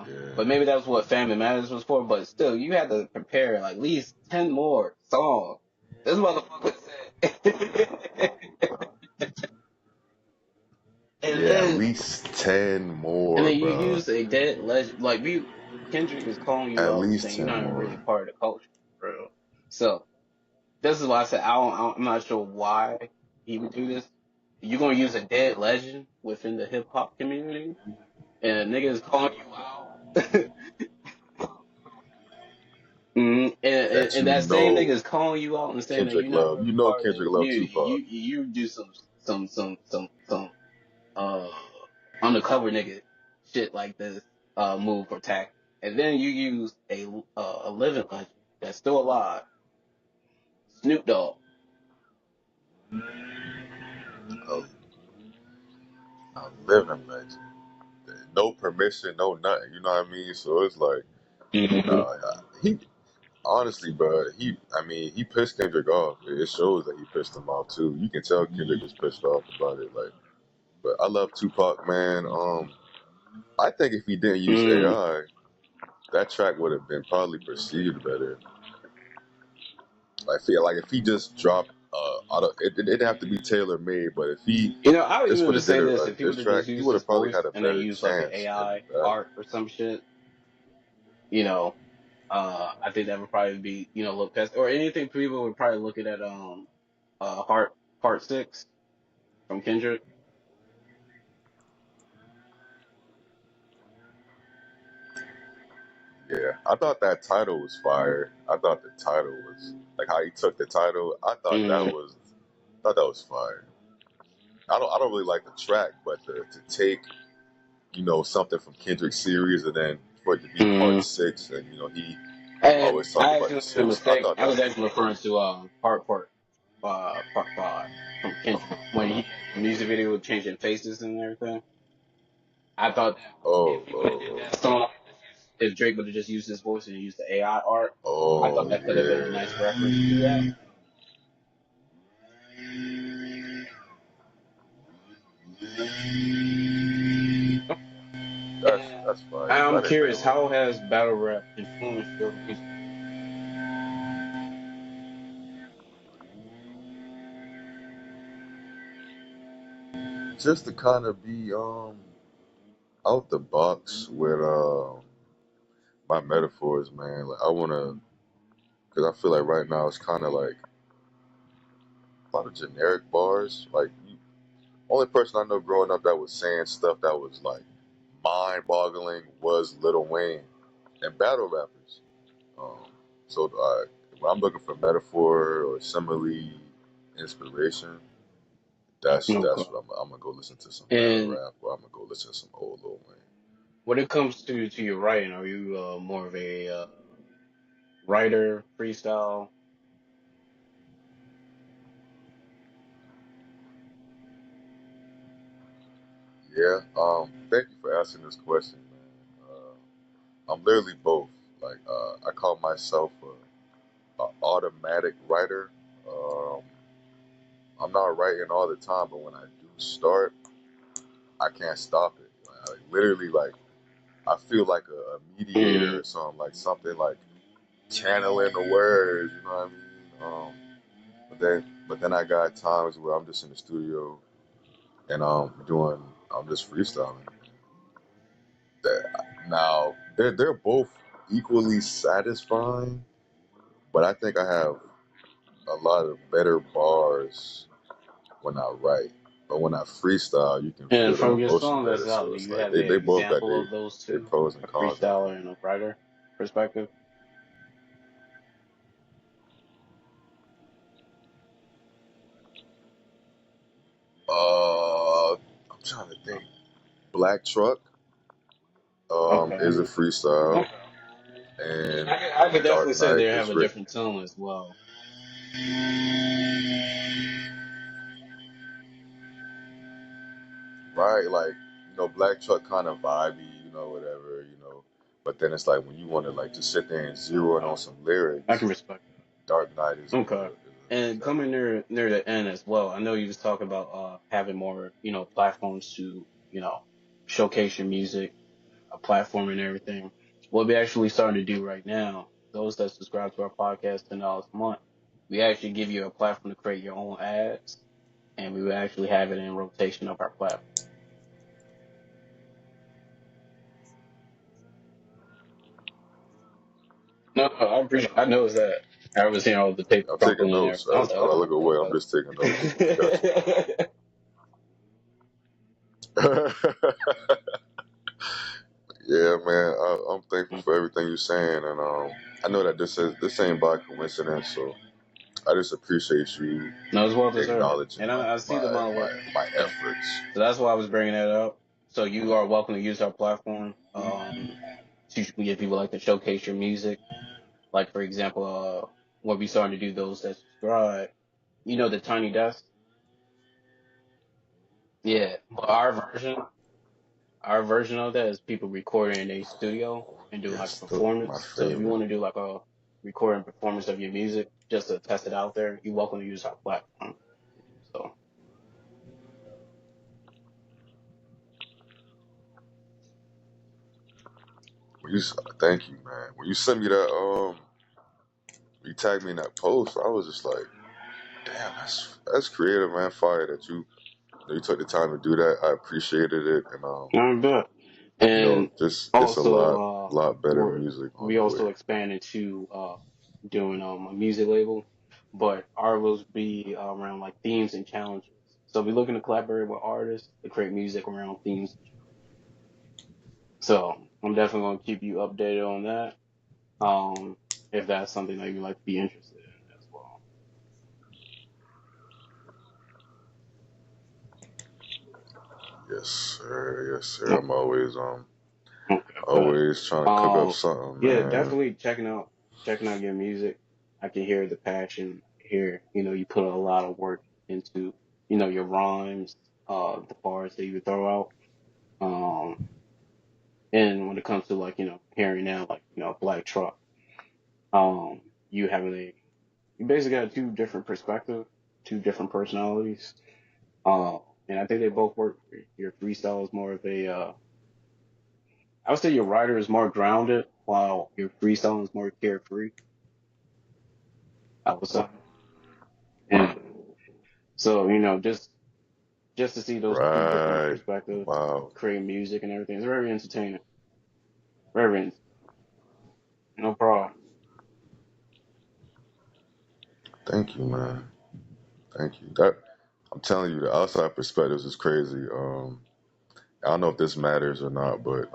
Yeah. But maybe that's what Family Matters was for. But still, you had to prepare like at least 10 more songs. This motherfucker said, and Yeah, at then least 10 and more, then you bro. use a dead legend. Like Kendrick is calling you At out and least saying you're 10 not even more. really part of the culture, bro. So this is why I said I'm not sure why he would do this. You're gonna use a dead legend within the hip hop community, and a nigga is calling you out. And That that same nigga is calling you out and saying that you're not really part of the Kendrick love community. Tupac. You do some uh undercover nigga shit like this move or tactic, and then you use a living legend that's still alive, Snoop Dogg. A, a living legend. No permission, no nothing. You know what I mean? So it's like, Hmm. nah, he honestly, bro. I mean, he pissed Kendrick off. It shows that he pissed him off too. You can tell Kendrick was pissed off about it. Like, but I love Tupac, man. I think if he didn't use Mm. AI, that track would have been probably perceived better. I feel like if he just dropped, it'd have to be tailor made. But if he I would just would even have did say a, this: a if he would diss have track, just he used would his have probably voice had a and then better used like an chance in the AI battle. art or some shit, you know, I think that would probably be, look past, or anything people would probably look at Part 6 from Kendrick. Yeah, I thought that title was fire. I thought the title was like how he took the title. Mm, Thought that was fire. I don't really like the track, but to take something from Kendrick's series and then for it to be part mm. six, and he And always talk I about actually the made a six. I mistake. thought I that was was actually referring to Part 5 from Kendrick when he had the music video with changing faces and everything. I thought that oh if he would have did oh that song, if Drake would have just used his voice and used the AI art, I thought oh that could have been a yeah. nice reference to that. And That's fire. I I'm didn't curious, know how that. has battle rap influenced your music? Just to kind of be out the box with my metaphors, man. Like I wanna, cause I feel like right now it's kind of like a lot of generic bars. Like only person I know growing up that was saying stuff that was like mind-boggling was Lil Wayne and battle rappers. Um, so when I'm looking for metaphor or simile, inspiration, Okay. that's what I'm gonna go listen to some battle And rap or I'm gonna go listen to some old Lil Wayne. when it comes to your writing, are you more of a writer, freestyle? Yeah. Thank you for asking this question, man. I'm literally both. Like I call myself a automatic writer. Um, I'm not writing all the time, but when I do start, I can't stop it. Literally, like I feel like a mediator Mm. or something, like something like channeling the words. You know what I mean? But then I got times where I'm just in the studio and I'm just freestyling. Now they're both equally satisfying, but I think I have a lot of better bars when I write. But when I freestyle, you can And feel the from your emotion song that's better. out, So do it's you like have an they both got example of those they two, pros and a cons of it. freestyler and a writer perspective? I'm trying to think. Black Truck Okay. is a freestyle, Okay. and I could definitely Dark say they Knight have is a written. different tone as well. Right, like Black Truck kind of vibey, whatever, But then it's like when you want to like just sit there and zero in Okay. on some I lyrics, can respect Dark Knight that. Okay. is And that coming one. near the end as well, I know you was talking about having more, platforms to, showcase your music, a platform and everything. What we actually starting to do right now, those that subscribe to our podcast $10 a month, we actually give you a platform to create your own ads, and we will actually have it in rotation of our platform. No, no, I appreciate. I know that. I was hearing all the paper I'm taking crumpling and notes. everything. I was As I look away, I'm just taking notes. Got like, okay. you. Yeah, man. I'm thankful for everything you're saying, and I know that this ain't by coincidence. So I just appreciate you No, it's well deserved, acknowledging and I see the my amount of work my, that you my put in. efforts. So that's why I was bringing that up. So you are welcome to use our platform. To get people like to showcase your music. Like for example, when we starting to do those that subscribe, the Tiny Desk. Yeah, but our version of that is people recording in a studio and doing like a Yes, my performance. So if you favorite. want to do like a recording performance of your music just to test it out there, you're welcome to use our platform. So Thank you, man. When you sent me that, you tagged me in that post, I was just like, damn, that's creative, man. Fire that you took the time to do that. I appreciated it, and I'm good. And just a also, lot better music on we the way. also expanded to doing a music label, but ours will be around like themes and challenges. So we're looking to collaborate with artists to create music around themes. So I'm definitely going to keep you updated on that. Um, if that's something that you'd like to be interested in as well. Yes, sir. Yes, sir. No, I'm always okay, but always trying to cook up um, something, yeah, man. definitely checking out your music. I can hear the passion. Hear you put a lot of work into your rhymes, the bars that you throw out. Um, and when it comes to like hearing now like Black Truck, um, you having you basically got two different perspectives, two different personalities. Uh, and I think they both work. Your freestyle is more of I would say your writer is more grounded, while your freestyle is more carefree. I would say. And so, just to see those two different Right. perspectives, Wow. create music and everything, it's very entertaining. Very, no problem. Thank you, man. Thank you. That I'm telling you, the outside perspectives is crazy. I don't know if this matters or not, but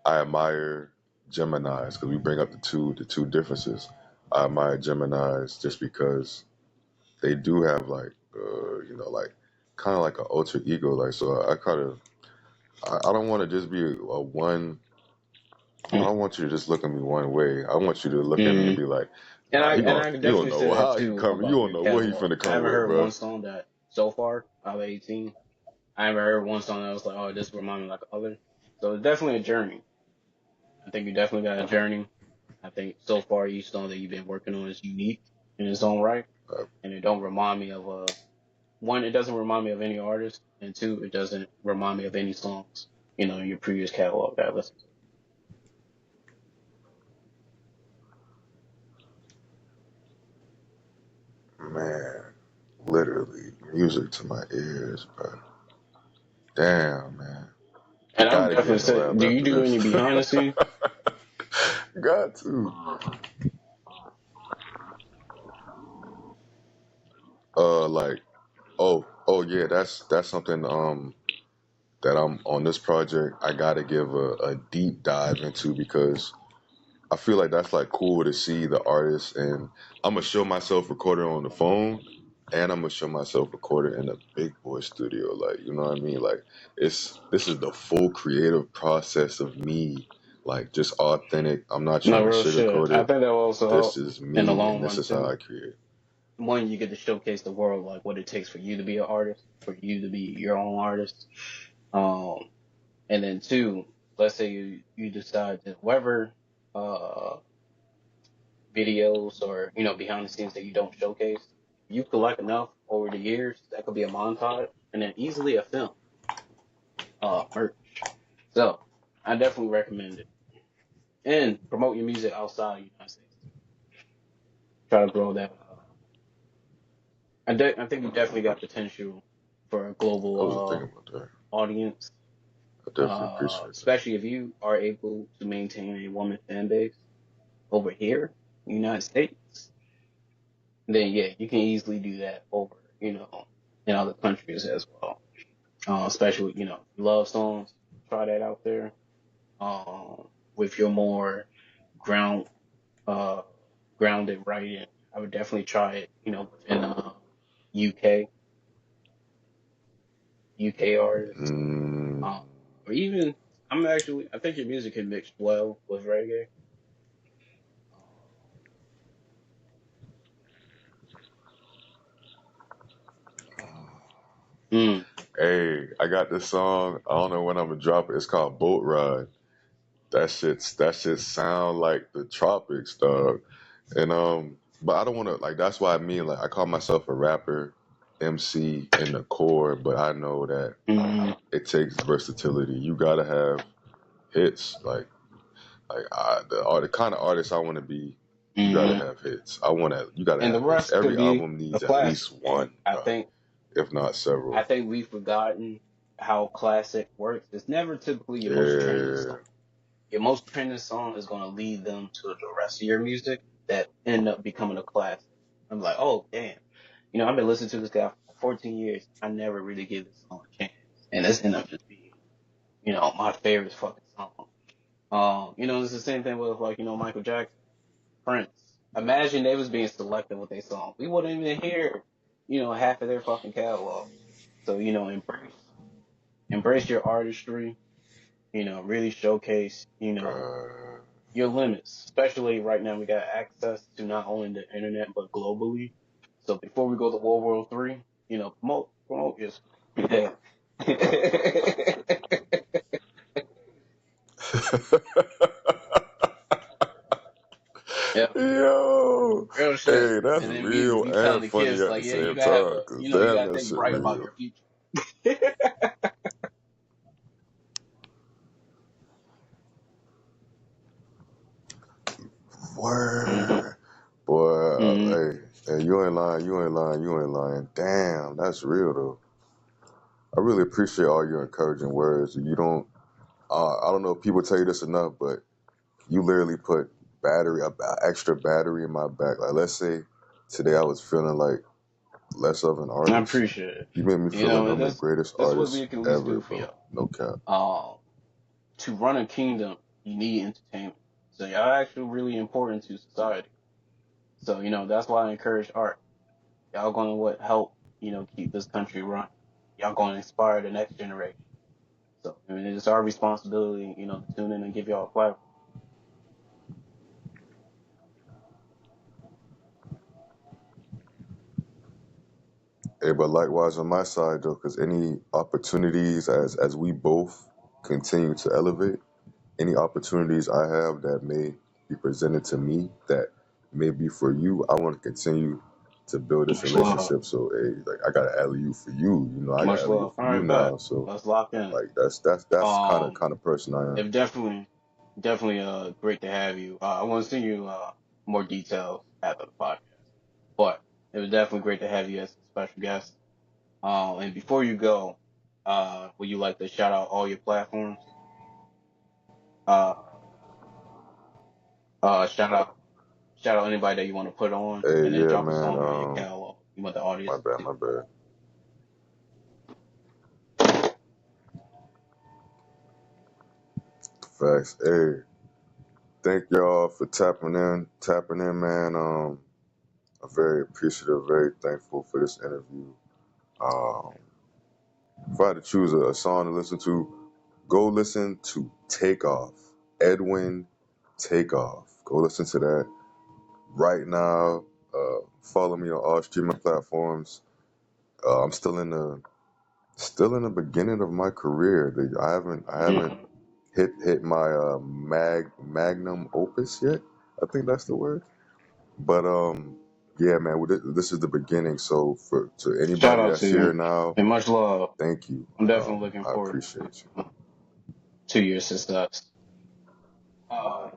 I admire Geminis because we bring up the two differences. I admire Geminis just because they do have like like kind of like an alter ego. Like so, I kind of I don't want to just be a one. I don't want you to just look at me one way. I want you to look at me and Mm-hmm. be like, And nah, I can you don't definitely say know that how he too coming. You about don't your know what he catalog. finna I come haven't with, heard bro. one song that so far out of 18. I haven't heard one song that was like, oh, this reminds me like other. So it's definitely a journey. I think you definitely got a journey. I think so far each song that you've been working on is unique in its own right, Uh, and it don't remind me of one. It doesn't remind me of any artist, and two, it doesn't remind me of any songs in your previous catalog that I listened to. Man, literally music to my ears, bro. Damn, man. I And I would gotta get definitely in the say, lab do you after do this. any behind the scenes? Got to. Like, oh yeah, that's something that I'm on this project. I gotta give a deep dive into because I feel like that's like cool to see the artist, and I'm gonna show myself recording on the phone, and I'm gonna show myself recording in a big boy studio. Like, you know what I mean? Like, this is the full creative process of me, like just authentic. I'm not No trying to real shit. sugarcoat I it. think that will also This help is in the me, long and this run is how too. I create. One, you get to showcase the world like what it takes for you to be an artist, for you to be your own artist. Um, and then two, let's say you decide to whatever uh videos or behind the scenes that you don't showcase, you collect enough over the years that could be a montage and then easily a film, merch. So I definitely recommend it and promote your music outside the United States too. Try to grow that. I think you definitely got potential for a I was global thinking about that. audience, I definitely appreciate that. especially if you are able to maintain a woman fan base over here in the United States. Then yeah, you can easily do that over, in other countries as well. Especially, love songs. Try that out there. With your more ground, uh, grounded writing, I would definitely try it, within UK, UK artists. Mm, Um, or even, I think your music can mix well with reggae. Mm, hey, I got this song. I don't know when I'm gonna drop it. It's called Boat Ride. That shit sound like the tropics, dog. And but I don't want to like. That's why I mean like I call myself a rapper, MC in the core, but I know that mm, it takes versatility. You gotta have hits. The kind of artist I want to be. You gotta mm. have hits. You gotta And the have hits. rest could Every be album a needs at classic. least one, I dog, think if not I several. think we've forgotten. how classic works. It's never typically your most trending Yeah, song. Your most trending song is going to lead them to the rest of your music that end up becoming a classic. I'm like, oh damn, I've been listening to this guy for 14 years. I never really gave this song a chance, and this ended up just being, my favorite fucking song. It's the same thing with like, Michael Jackson, Prince. Imagine they was being selective with their songs. We wouldn't even hear, half of their fucking catalog. So, embrace your artistry, really showcase, uh, your limits. Especially right now we got access to not only the internet but globally. So before we go to World War III, promote yourself. Yeah. Yeah. yo, Real shit. hey, that's And then real we telling and the funny kids at the like, yeah, you same gotta have time. a, Cause you damn, gotta that think shit bright about real. your future. Hmm. Word, boy. Hmm. Hey, you ain't lying. You ain't lying. You ain't lying. Damn, that's real though. I really appreciate all your encouraging words. You don't. I don't know if people tell you this enough, but you literally put extra battery in my back. Like, let's say today I was feeling like less of an I artist. appreciate it. You made me feel like I'm the This greatest this is what artist we can at least ever, do for bro. y'all. No cap. To run a kingdom, you need entertainment. So y'all actually really important to society. So, that's why I encourage art. Y'all gonna help, keep this country running. Y'all gonna inspire the next generation. So, it's our responsibility, to tune in and give y'all a platform. Hey, but likewise on my side though, because any opportunities as we both continue to elevate, any opportunities I have that may be presented to me that may be for you, I want to continue to build this Much love. relationship. So, hey, like I got to alley you for you. I got Much alley you love. for All you right, bet. now. So, Let's lock in. like that's Um, kind of person I am. it definitely great to have you. I want to send you more details after the podcast, but it was definitely great to have you as a special guest. And before you go, would you like to shout out all your platforms? Uh, shout out anybody that you want to put on, Hey, and then yeah, drop a man. song on your catalog. You want the audience My bad, to. my bad. Facts. Hey, thank y'all for tapping in, man. I'm very appreciative, very thankful for this interview. Um, if I had to choose a song to listen to, go listen to Take Off. EDWN Take Off. Go listen to that right now. Follow me on all streaming platforms. I'm still in the beginning of my career. I haven't Mhm. hit my magnum opus yet. I think that's the word. But yeah, man, this is the beginning. So for to Shout anybody out that's to you, here now, and much love. thank you. I'm definitely looking I forward appreciate you. to your success. Uh,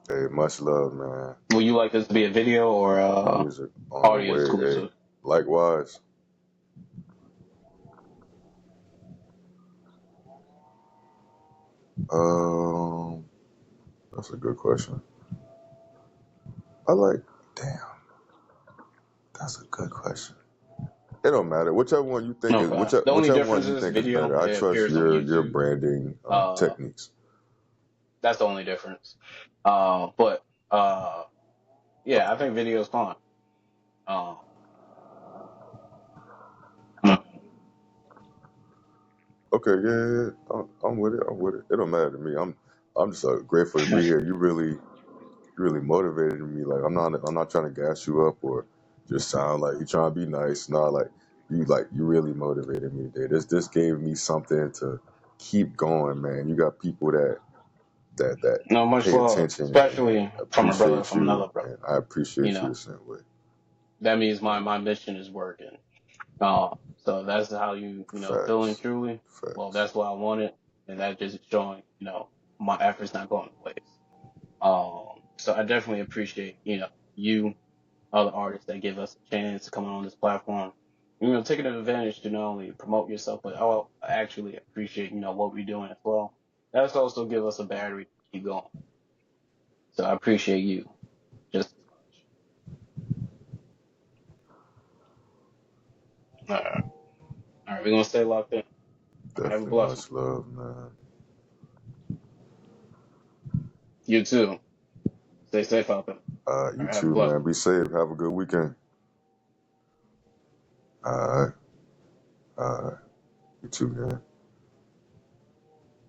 Hey, much love, man. would you like this to be a video or Music on the audio way. Hey, exclusive? likewise. Um, that's a good question. I like. Damn, that's a good question. It don't matter. Whichever one you think No is problem. The only whichever one difference you is think is video. better. I It trust appears on your YouTube. branding Uh, techniques. that's the only difference. But yeah, I think video is fine. Uh, Okay, yeah. I'm with it. I'm with it. It don't matter to me. I'm just grateful to be here. You really motivated me. I'm not trying to gas you up or just sound like you trying to be nice. No, you really motivated me today. This gave me something to keep going, man. You got people that no, much pay love, attention and especially from a brother, appreciate from you, another brother. and I You appreciate you know, the same way. that means my mission is working. So that's how feeling Facts, truly. Well, facts. that's what I wanted, and that just showing, my efforts not going to waste. So I definitely appreciate, you, other artists that give us a chance to come on this platform. taking advantage to not only promote yourself, but I'll actually appreciate, what we're doing as well. That's also give us a battery to keep going. So I appreciate you just as much. All right. All right. We're going to stay locked in. All right, have a Definitely blessed one. much love, man. You too. Stay safe out there. All You right. Have a too, blessed man. one. Be safe. Have a good weekend. All right. All right. You too, man.